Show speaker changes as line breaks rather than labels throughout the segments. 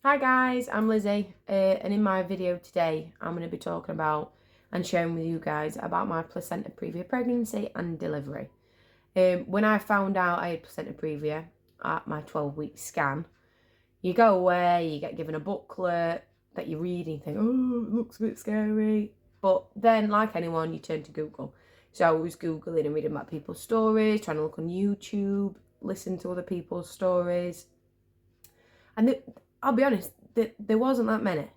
Hi guys, I'm Lizzie, and in my video today I'm going to be talking about and sharing with you guys about my placenta previa pregnancy and delivery. When I found out I had placenta previa at my 12-week scan, you go away, you get given a booklet that you read and you think, oh, it looks a bit scary. But then, like anyone, you turn to Google. So I was Googling and reading about people's stories, trying to look on YouTube, listen to other people's stories. And I'll be honest, there wasn't that many.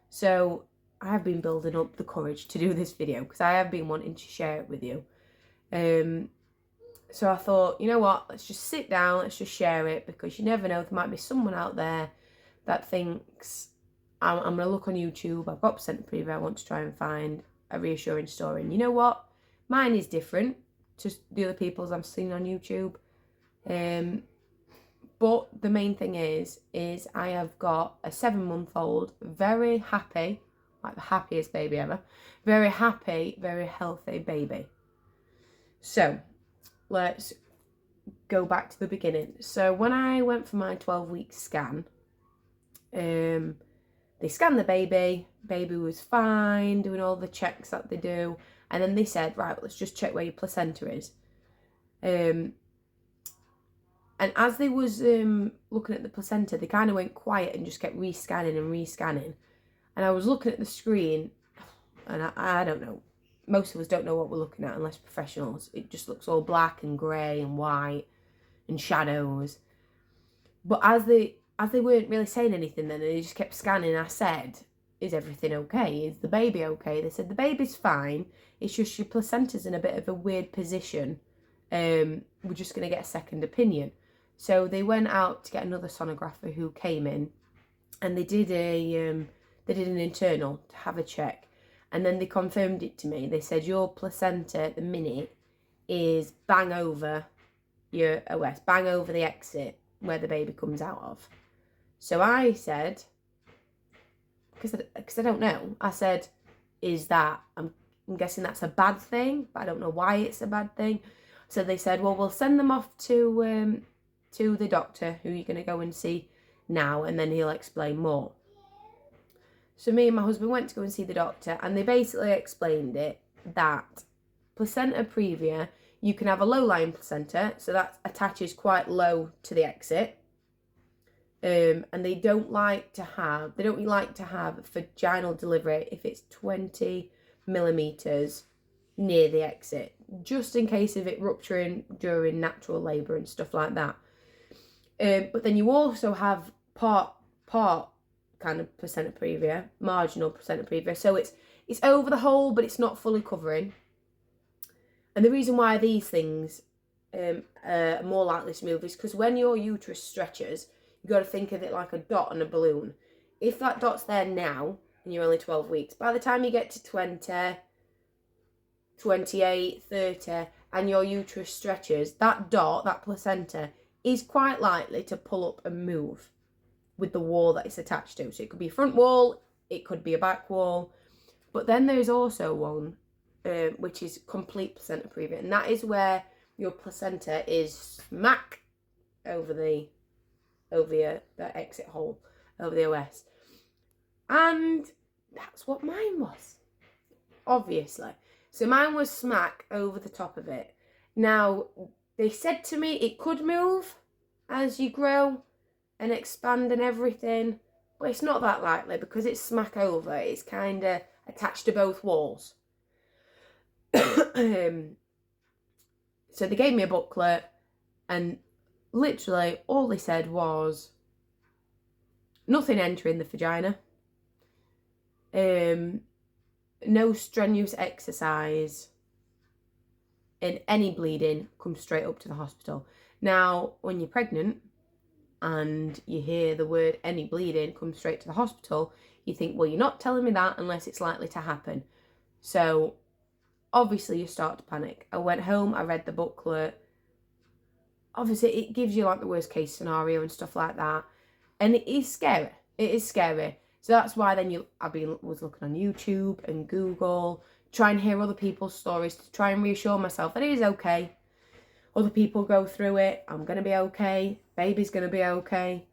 So I have been building up the courage to do this video because I have been wanting to share it with you. So I thought, you know what, let's just sit down, let's just share it, because you never know, there might be someone out there that thinks, I'm going to look on YouTube, I've got placenta previa, I want to try and find a reassuring story. And you know what? Mine is different to the other people's I've seen on YouTube. But the main thing is I have got a 7-month-old, very happy, like the happiest baby ever, very happy, very healthy baby. So let's go back to the beginning. So when I went for my 12-week scan, they scanned the baby. Baby was fine, doing all the checks that they do. And then they said, right, let's just check where your placenta is. And as they was looking at the placenta, they kind of went quiet and just kept rescanning and rescanning. And I was looking at the screen, and I don't know. Most of us don't know what we're looking at unless professionals. It just looks all black and grey and white and shadows. But as they weren't really saying anything then, they just kept scanning, I said, is everything okay? Is the baby okay? They said, the baby's fine. It's just your placenta's in a bit of a weird position. We're just going to get a second opinion. So they went out to get another sonographer who came in, and they did an internal to have a check, and then they confirmed it to me. They said your placenta at the minute is bang over your OS, bang over the exit where the baby comes out of. So I said, because I don't know, I said, is that, I'm guessing that's a bad thing, but I don't know why it's a bad thing. So they said, well, we'll send them off to the doctor who you're going to go and see now, and then he'll explain more. So me and my husband went to go and see the doctor, and they basically explained it that placenta previa, you can have a low-lying placenta, so that attaches quite low to the exit, and they don't like to have vaginal delivery if it's 20 millimeters near the exit, just in case of it rupturing during natural labour and stuff like that. But then you also have part kind of placenta previa, marginal placenta previa. So it's over the hole, but it's not fully covering. And the reason why these things are more likely to move is because when your uterus stretches, you've got to think of it like a dot on a balloon. If that dot's there now, and you're only 12 weeks, by the time you get to 20, 28, 30, and your uterus stretches, that dot, that placenta, is quite likely to pull up and move with the wall that it's attached to. So it could be a front wall, it could be a back wall. But then there's also one which is complete placenta previa, and that is where your placenta is smack over the exit hole, over the OS. And that's what mine was, obviously. So mine was smack over the top of it. Now, they said to me it could move as you grow and expand and everything, but it's not that likely because it's smack over. It's kind of attached to both walls. So they gave me a booklet, and literally all they said was nothing entering the vagina, no strenuous exercise, and any bleeding comes straight up to the hospital. Now, when you're pregnant and you hear the word any bleeding comes straight to the hospital, you think, well, you're not telling me that unless it's likely to happen. So obviously you start to panic. I went home, I read the booklet. Obviously it gives you like the worst case scenario and stuff like that. And it is scary. It is scary. So that's why then was looking on YouTube and Google, try and hear other people's stories to try and reassure myself that it is okay. Other people go through it. I'm going to be okay. Baby's going to be okay.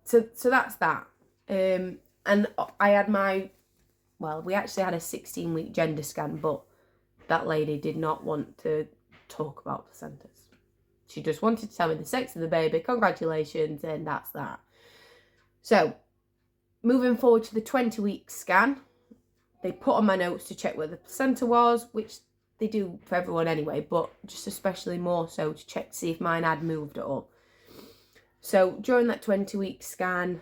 So that's that. And I had we actually had a 16-week gender scan, but that lady did not want to talk about placentas. She just wanted to tell me the sex of the baby, congratulations, and that's that. So, moving forward to the 20-week scan, they put on my notes to check where the placenta was, which they do for everyone anyway, but just especially more so to check to see if mine had moved at all. So, during that 20-week scan,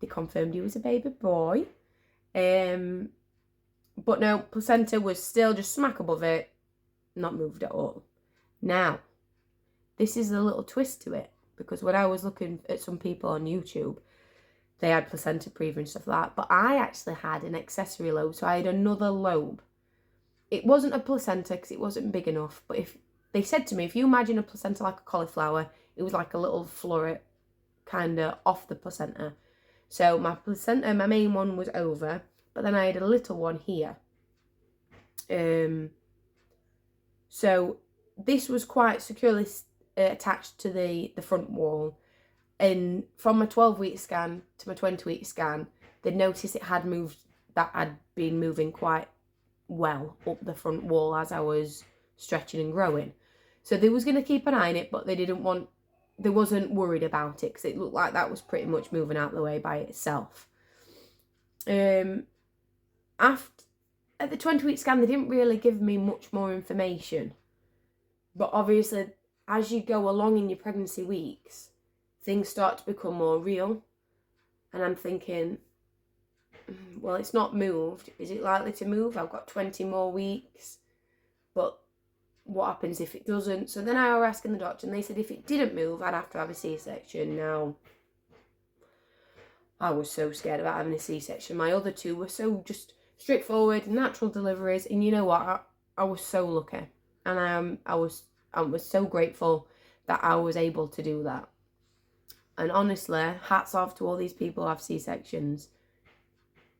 they confirmed he was a baby boy. But no, placenta was still just smack above it, not moved at all. Now, this is a little twist to it, because when I was looking at some people on YouTube, they had placenta previa and stuff like that, but I actually had an accessory lobe, so I had another lobe. It wasn't a placenta because it wasn't big enough, but if they said to me, if you imagine a placenta like a cauliflower, it was like a little floret kind of off the placenta. So my placenta, my main one was over, but then I had a little one here. So this was quite securely attached to the front wall. And from my 12-week scan to my 20-week scan, they noticed it had moved, that had been moving quite well up the front wall as I was stretching and growing. So they was going to keep an eye on it, but they wasn't worried about it because it looked like that was pretty much moving out of the way by itself. At the 20-week scan, they didn't really give me much more information. But obviously, as you go along in your pregnancy weeks, things start to become more real. And I'm thinking, well, it's not moved. Is it likely to move? I've got 20 more weeks. But what happens if it doesn't? So then I was asking the doctor, and they said if it didn't move, I'd have to have a C-section. Now, I was so scared about having a C-section. My other two were so just straightforward, natural deliveries. And you know what? I was so lucky. And I was so grateful that I was able to do that. And honestly, hats off to all these people who have C-sections.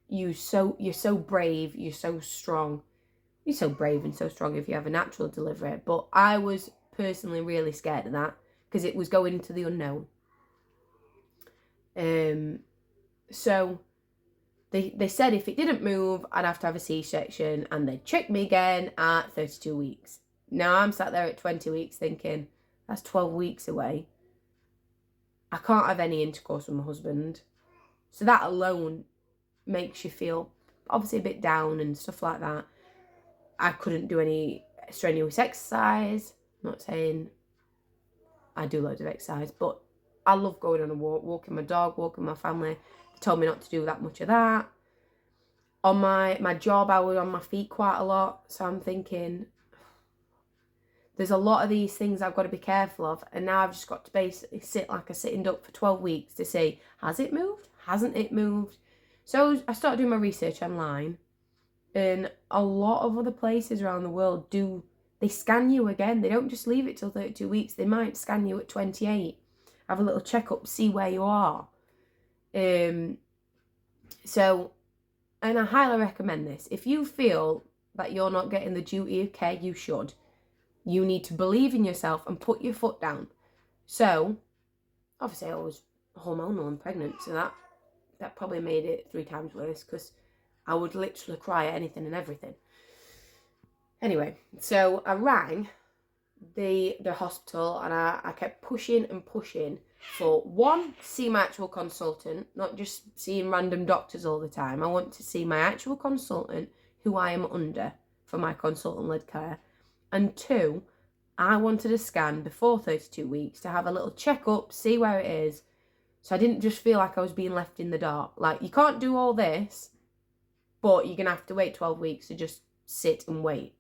You're so brave, you're so strong. You're so brave and so strong if you have a natural delivery. But I was personally really scared of that because it was going into the unknown. So they said if it didn't move, I'd have to have a C-section, and they'd check me again at 32 weeks. Now I'm sat there at 20 weeks thinking, that's 12 weeks away. I can't have any intercourse with my husband. So that alone makes you feel obviously a bit down and stuff like that. I couldn't do any strenuous exercise. I'm not saying I do loads of exercise, but I love going on a walk, walking my dog, walking my family. They told me not to do that much of that. On my job, I was on my feet quite a lot. So I'm thinking, there's a lot of these things I've got to be careful of. And now I've just got to basically sit like a sitting duck for 12 weeks to see, has it moved? Hasn't it moved? So I started doing my research online. And a lot of other places around the world they scan you again. They don't just leave it till 32 weeks. They might scan you at 28. Have a little checkup, see where you are. And I highly recommend this. If you feel that you're not getting the duty of care you should, you need to believe in yourself and put your foot down. So, obviously I was hormonal and pregnant, so that probably made it 3 times worse because I would literally cry at anything and everything. Anyway, so I rang the hospital, and I kept pushing and pushing for, one, see my actual consultant, not just seeing random doctors all the time. I want to see my actual consultant who I am under for my consultant-led care. And 2, I wanted a scan before 32 weeks to have a little check-up, see where it is, so I didn't just feel like I was being left in the dark. Like, you can't do all this, but you're going to have to wait 12 weeks to just sit and wait.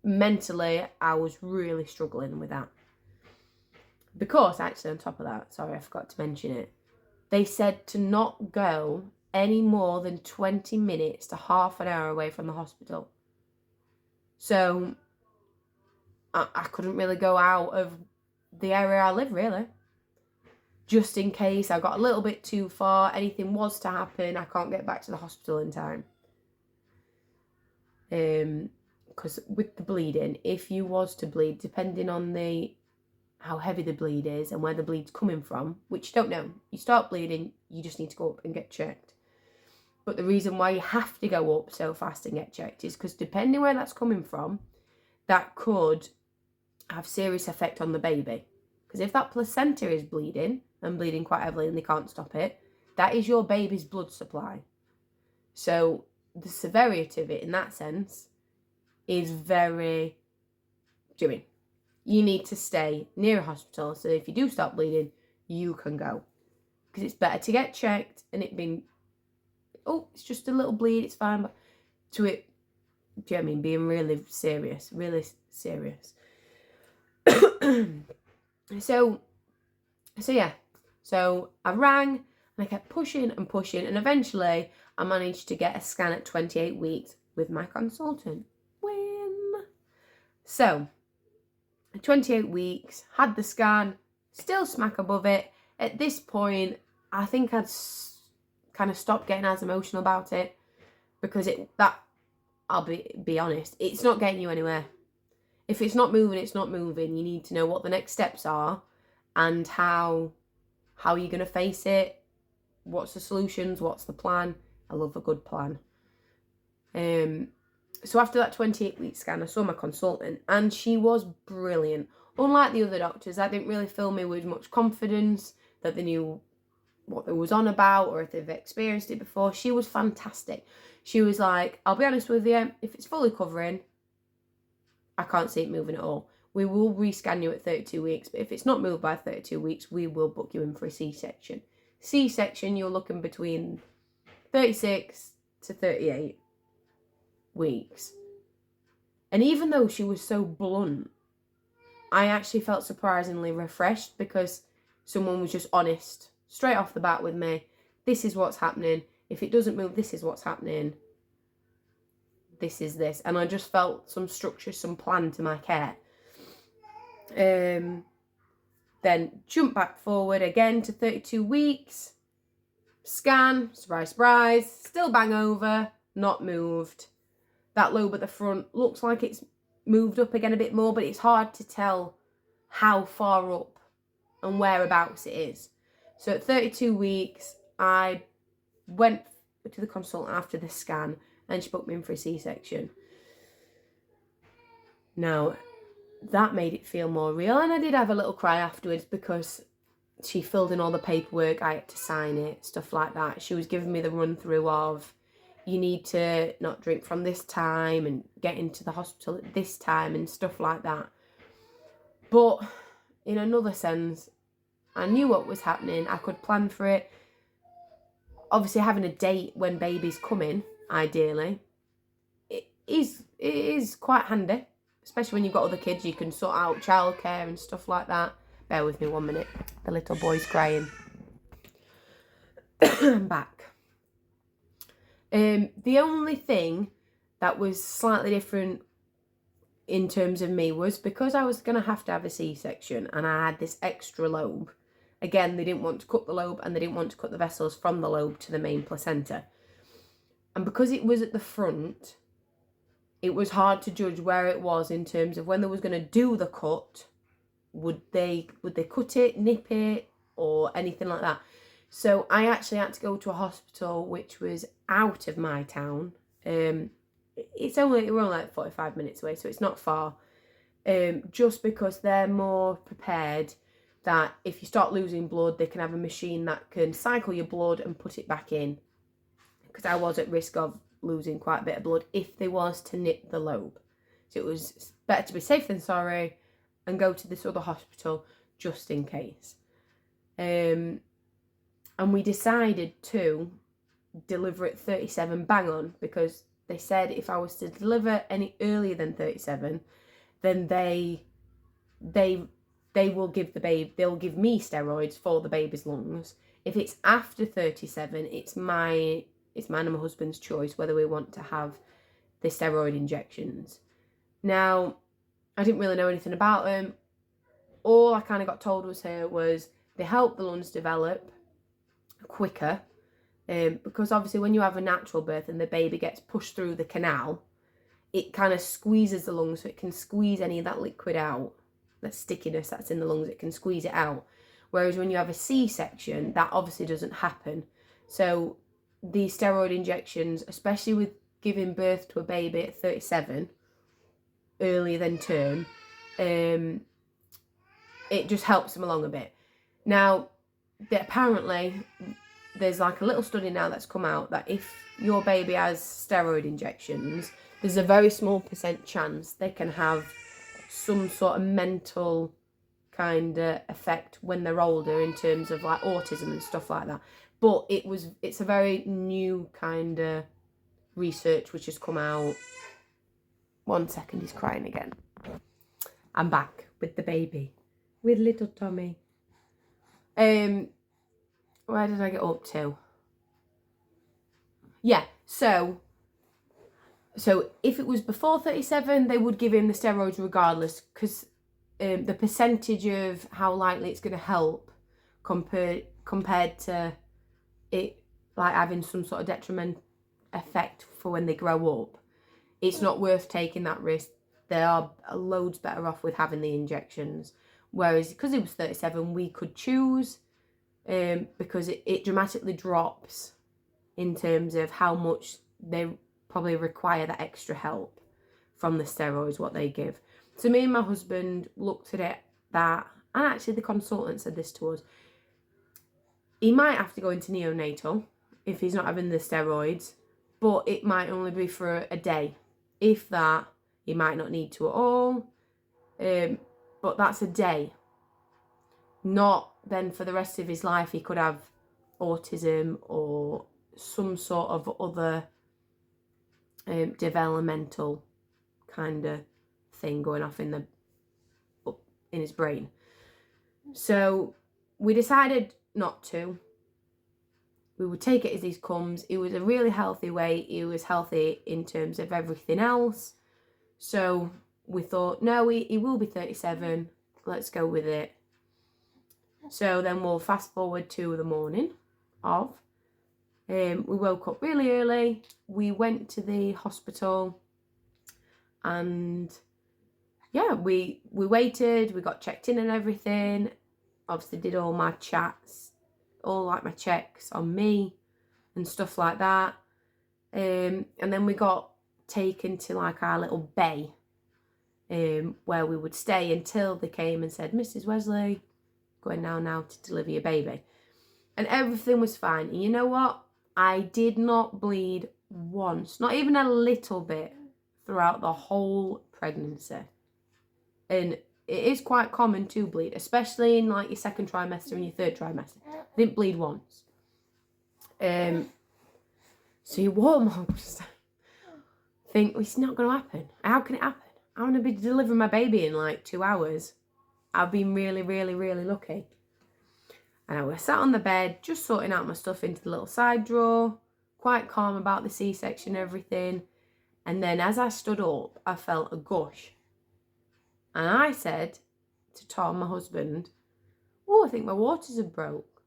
Mentally, I was really struggling with that. Because, actually, on top of that, sorry, I forgot to mention it, they said to not go any more than 20 minutes to half an hour away from the hospital. So, I couldn't really go out of the area I live, really. Just in case I got a little bit too far, anything was to happen, I can't get back to the hospital in time. Because with the bleeding, if you was to bleed, depending on how heavy the bleed is and where the bleed's coming from, which you don't know. You start bleeding, you just need to go up and get checked. But the reason why you have to go up so fast and get checked is because depending where that's coming from, that could have serious effect on the baby. Because if that placenta is bleeding and bleeding quite heavily and they can't stop it, that is your baby's blood supply. So the severity of it in that sense is very doing. You need to stay near a hospital, so if you do start bleeding, you can go. Because it's better to get checked and it being, oh, it's just a little bleed, it's fine, but to it, do you know what I mean, being really serious, really serious. So yeah, so I rang and I kept pushing and pushing, and eventually I managed to get a scan at 28 weeks with my consultant. Win! So, 28 weeks, had the scan, still smack above it. At this point, I think I'd kind of stopped getting as emotional about it, because I'll be honest, it's not getting you anywhere. If it's not moving, it's not moving. You need to know what the next steps are and how you're going to face it. What's the solutions? What's the plan? I love a good plan. So after that 28-week scan, I saw my consultant and she was brilliant. Unlike the other doctors, that didn't really fill me with much confidence that they knew what they was on about or if they've experienced it before. She was fantastic. She was like, I'll be honest with you, if it's fully covering, I can't see it moving at all. We will rescan you at 32 weeks, but if it's not moved by 32 weeks, we will book you in for a C-section. C-section, you're looking between 36 to 38 weeks. And even though she was so blunt, I actually felt surprisingly refreshed because someone was just honest, straight off the bat with me. This is what's happening. If it doesn't move, this is what's happening. This is this. And I just felt some structure, some plan to my care. Then jump back forward again to 32 weeks. Scan, surprise, surprise, still bang over, not moved. That lobe at the front looks like it's moved up again a bit more, but it's hard to tell how far up and whereabouts it is. So at 32 weeks, I went to the consultant after the scan and she booked me in for a C-section. Now, that made it feel more real, and I did have a little cry afterwards because she filled in all the paperwork, I had to sign it, stuff like that. She was giving me the run through of, you need to not drink from this time and get into the hospital at this time and stuff like that. But in another sense, I knew what was happening, I could plan for it. Obviously having a date when baby's coming, ideally, it is quite handy. Especially when you've got other kids, you can sort out childcare and stuff like that. Bear with me 1 minute. The little boy's crying. I'm back. The only thing that was slightly different in terms of me was because I was going to have a C-section and I had this extra lobe. Again, they didn't want to cut the lobe and they didn't want to cut the vessels from the lobe to the main placenta. And because it was at the front, it was hard to judge where it was in terms of when they was going to do the cut. Would they cut it, nip it, or anything like that? So I actually had to go to a hospital which was out of my town. We're only like 45 minutes away, so it's not far. Just because they're more prepared that if you start losing blood, they can have a machine that can cycle your blood and put it back in. Because I was at risk of losing quite a bit of blood if they was to nip the lobe. So it was better to be safe than sorry and go to this other hospital just in case. And we decided to deliver at 37 bang on, because they said if I was to deliver any earlier than 37, then they will give the baby, they'll give me steroids for the baby's lungs. If it's after 37, it's mine and my husband's choice whether we want to have the steroid injections. Now, I didn't really know anything about them. All I kind of got told was they help the lungs develop quicker, because obviously when you have a natural birth and the baby gets pushed through the canal, it kind of squeezes the lungs so it can squeeze any of that liquid out. stickiness that's in the lungs, it can squeeze it out. Whereas when you have a C-section, that obviously doesn't happen. So these steroid injections, especially with giving birth to a baby at 37, earlier than term, it just helps them along a bit. Now, apparently, there's like a little study now that's come out that if your baby has steroid injections, there's a very small % chance they can have some sort of mental kind of effect when they're older, in terms of like autism and stuff like that. But it's a very new kind of research which has come out. 1 second, he's crying again. I'm back with the baby, with little Tommy. Where did I get up to? Yeah, so if it was before 37, they would give him the steroids regardless, because the percentage of how likely it's going to help compared to it like having some sort of detriment effect for when they grow up, it's not worth taking that risk. They are loads better off with having the injections. Whereas because it was 37, we could choose, because it dramatically drops in terms of how much they probably require that extra help from the steroids, what they give. So me and my husband looked at it and actually the consultant said this to us. He might have to go into neonatal if he's not having the steroids, but it might only be for a day. If that, he might not need to at all. But that's a day. Not then for the rest of his life he could have autism or some sort of other developmental kind of thing going off in his brain. So we decided not to. We would take it as he comes. It was a really healthy way. He was healthy in terms of everything else. So we thought, no, he will be 37. Let's go with it. So then we'll fast forward to the morning of. We woke up really early. We went to the hospital. And yeah, we waited. We got checked in and everything. Obviously did all my chats, all like my checks on me and stuff like that. And then we got taken to like our little bay, where we would stay until they came and said, Mrs. Wesley, going now to deliver your baby. And everything was fine. And you know what? I did not bleed once, not even a little bit, throughout the whole pregnancy. And it is quite common to bleed, especially in like your second trimester and your third trimester. I didn't bleed once. So you almost think, well, it's not going to happen. How can it happen? I'm going to be delivering my baby in like 2 hours. I've been really, really, really lucky. And I was sat on the bed, just sorting out my stuff into the little side drawer, quite calm about the C-section and everything. And then as I stood up, I felt a gush. And I said to Tom, my husband, oh, I think my waters have broke.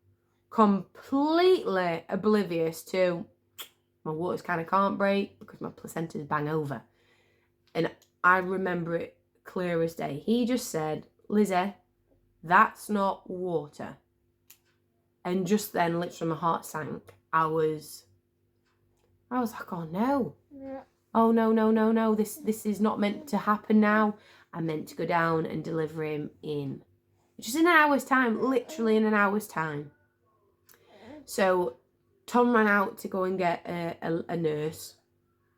Completely oblivious to my waters kind of can't break because my placenta's bang over. And I remember it clear as day. He just said, Lizzie, that's not water. And just then, literally, my heart sank. I was like, oh no. Oh no. This is not meant to happen now. I'm meant to go down and deliver him in just in an hour's time, literally in an hour's time. So Tom ran out to go and get a nurse,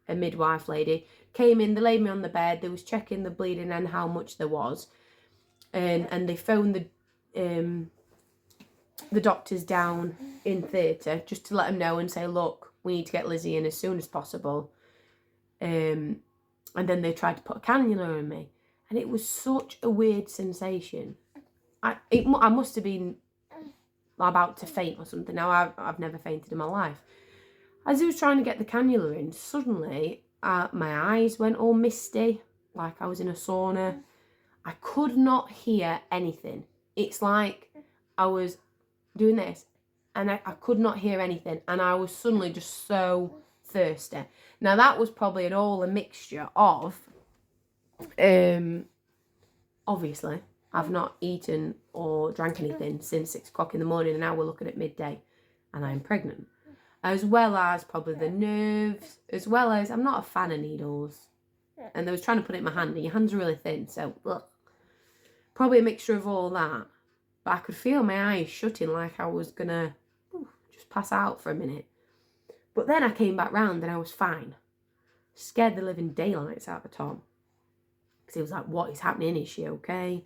a midwife lady. Came in, they laid me on the bed. They was checking the bleeding and how much there was. And they phoned the doctors down in theatre just to let them know and say, look, we need to get Lizzie in as soon as possible. And then they tried to put a cannula in me. And it was such a weird sensation. I must have been about to faint or something. Now, I've never fainted in my life. As he was trying to get the cannula in, suddenly my eyes went all misty, like I was in a sauna. I could not hear anything. It's like I was doing this and I could not hear anything. And I was suddenly just so thirsty. Now, that was probably a mixture of... obviously, I've not eaten or drank anything since 6 o'clock in the morning, and now we're looking at midday, and I'm pregnant. As well as probably the nerves, as well as I'm not a fan of needles. And they was trying to put it in my hand, and your hands are really thin, so ugh. Probably a mixture of all that. But I could feel my eyes shutting like I was gonna just pass out for a minute. But then I came back round and I was fine. Scared the living daylights out of Tom. Because he was like, what is happening? Is she okay?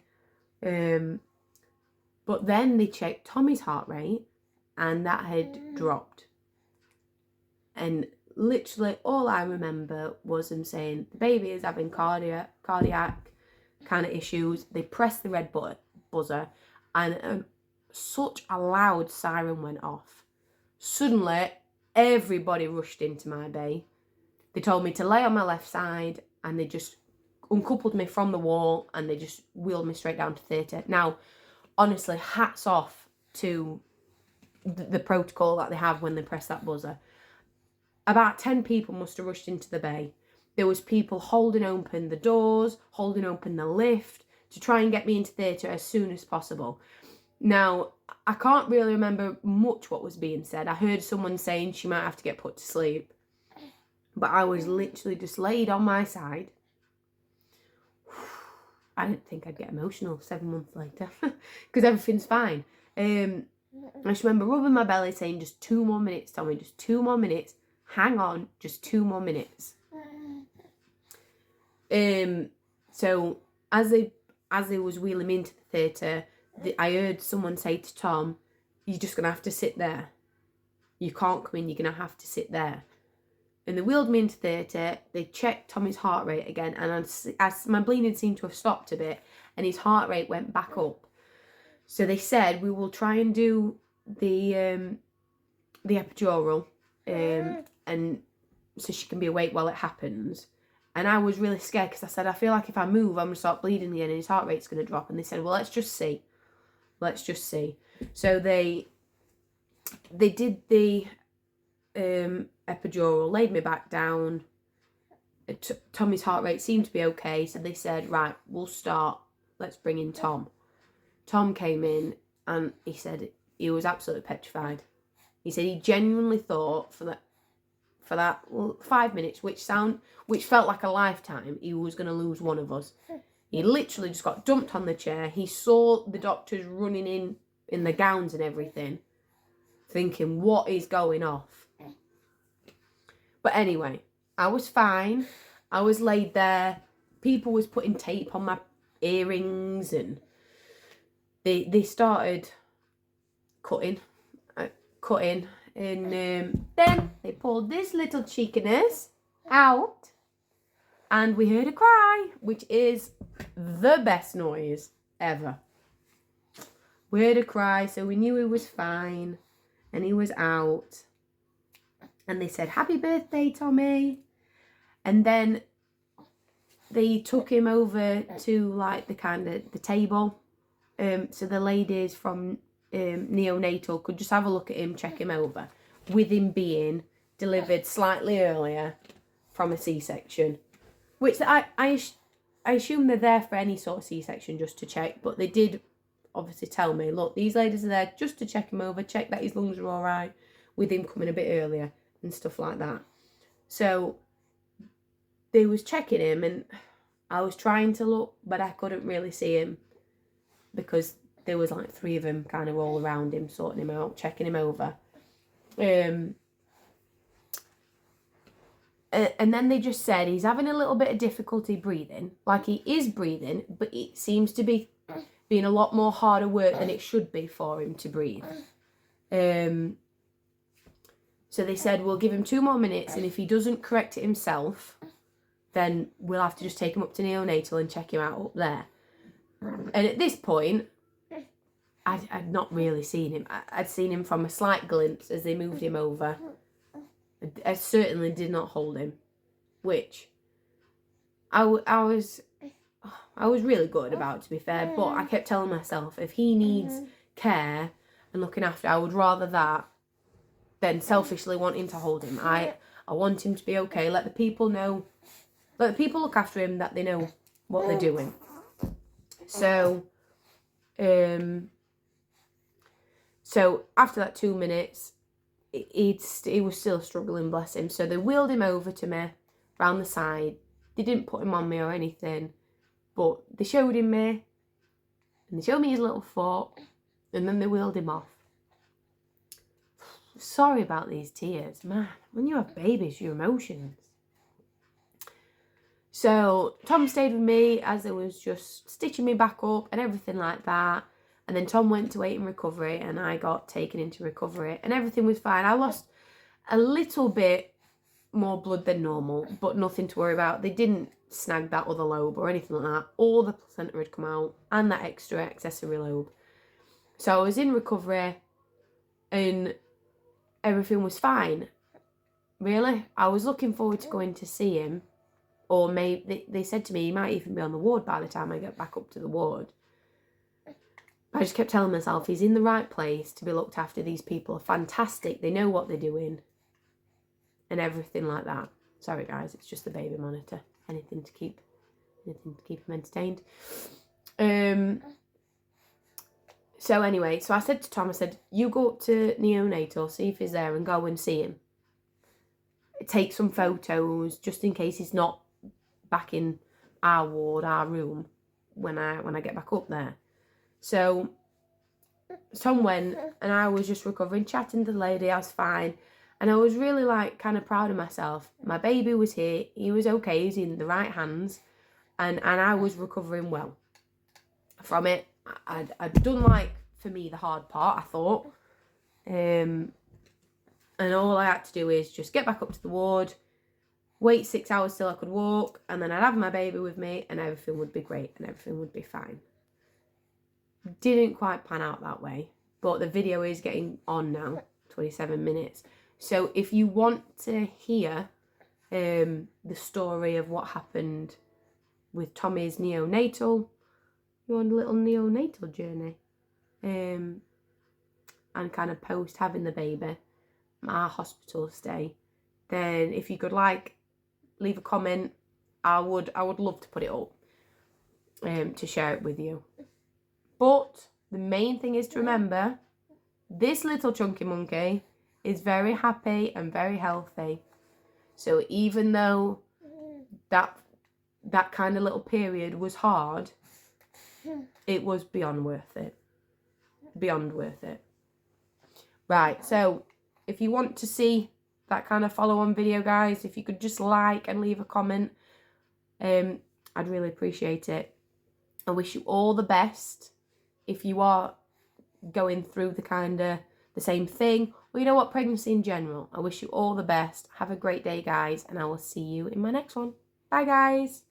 But then they checked Tommy's heart rate, and that had dropped. And literally all I remember was him saying, the baby is having cardiac kind of issues. They pressed the red buzzer, and such a loud siren went off. Suddenly, everybody rushed into my bay. They told me to lay on my left side, and they just uncoupled me from the wall, and they just wheeled me straight down to theatre. Now, honestly, hats off to the protocol that they have when they press that buzzer. About 10 people must have rushed into the bay. There was people holding open the doors, holding open the lift to try and get me into theatre as soon as possible. Now, I can't really remember much what was being said. I heard someone saying she might have to get put to sleep. But I was literally just laid on my side. I didn't think I'd get emotional 7 months later because everything's fine. I just remember rubbing my belly saying, just 2 more minutes, Tommy, just 2 more minutes. Hang on, just 2 more minutes. So as they was wheeling me into the theatre, I heard someone say to Tom, you're just going to have to sit there. You can't come in, you're going to have to sit there. And they wheeled me into theatre, they checked Tommy's heart rate again, and as my bleeding seemed to have stopped a bit, and his heart rate went back up. So they said, we will try and do the epidural, and so she can be awake while it happens. And I was really scared because I said, I feel like if I move, I'm going to start bleeding again and his heart rate's going to drop. And they said, well, let's just see. Let's just see. So they did the epidural, laid me back down. Tommy's heart rate seemed to be okay. So they said, right, we'll start. Let's bring in Tom. Tom came in and he said he was absolutely petrified. He said he genuinely thought for that 5 minutes, which felt like a lifetime, he was going to lose one of us. He literally just got dumped on the chair. He saw the doctors running in the gowns and everything, thinking, what is going off? But anyway, I was fine. I was laid there. People was putting tape on my earrings, and they started cutting, and then they pulled this little cheekiness out, and we heard a cry, which is the best noise ever. We heard a cry, so we knew he was fine, and he was out. And they said, happy birthday, Tommy. And then they took him over to like the table, so the ladies from neonatal could just have a look at him, check him over, with him being delivered slightly earlier from a C-section, which I assume they're there for any sort of C-section just to check, but they did obviously tell me, look, these ladies are there just to check him over, check that his lungs are all right, with him coming a bit earlier and stuff like that. So they was checking him, and I was trying to look, but I couldn't really see him because there was like 3 of them kind of all around him, sorting him out, checking him over. And then they just said he's having a little bit of difficulty breathing. Like, he is breathing, but it seems to be being a lot more harder work than it should be for him to breathe. So they said, we'll give him 2 more minutes, and if he doesn't correct it himself, then we'll have to just take him up to neonatal and check him out up there. And at this point, I'd not really seen him. I'd seen him from a slight glimpse as they moved him over. I certainly did not hold him, which I was really good about, to be fair. But I kept telling myself, if he needs care and looking after, I would rather that than selfishly wanting to hold him. I want him to be okay. Let the people know. Let the people look after him, that they know what they're doing. So So after that 2 minutes, he was still struggling, bless him. So they wheeled him over to me, round the side. They didn't put him on me or anything, but they showed him me, and they showed me his little foot, and then they wheeled him off. Sorry about these tears, man. When you have babies, your emotions. So Tom stayed with me as they was just stitching me back up and everything like that. And then Tom went to wait in recovery, and I got taken into recovery, and everything was fine. I lost a little bit more blood than normal, but nothing to worry about. They didn't snag that other lobe or anything like that. All the placenta had come out and that extra accessory lobe. So I was in recovery and everything was fine. Really, I was looking forward to going to see him, or maybe they said to me he might even be on the ward by the time I get back up to the ward. I just kept telling myself he's in the right place to be looked after. These people are fantastic. They know what they're doing and everything like that. Sorry guys, it's just the baby monitor. Anything to keep him entertained. So anyway, so I said to Tom, I said, you go up to neonatal, see if he's there, and go and see him. Take some photos just in case he's not back in our ward, our room, when I get back up there. So Tom went, and I was just recovering, chatting to the lady. I was fine, and I was really like kind of proud of myself. My baby was here, he was okay, he was in the right hands, and I was recovering well from it. I'd done, like, for me, the hard part, I thought, and all I had to do is just get back up to the ward, wait 6 hours till I could walk, and then I'd have my baby with me, and everything would be great and everything would be fine. Didn't quite pan out that way, but the video is getting on now, 27 minutes. So if you want to hear the story of what happened with Tommy's neonatal, you're on a little neonatal journey, and kind of post having the baby, our hospital stay, then if you could leave a comment, I would love to put it up to share it with you. But the main thing is to remember, this little chunky monkey is very happy and very healthy. So even though that kind of little period was hard, it was beyond worth it. Beyond worth it. Right, so if you want to see that kind of follow-on video, guys, if you could just like and leave a comment, I'd really appreciate it. I wish you all the best. If you are going through the same thing, or you know what, pregnancy in general, I wish you all the best. Have a great day, guys, and I will see you in my next one. Bye, guys.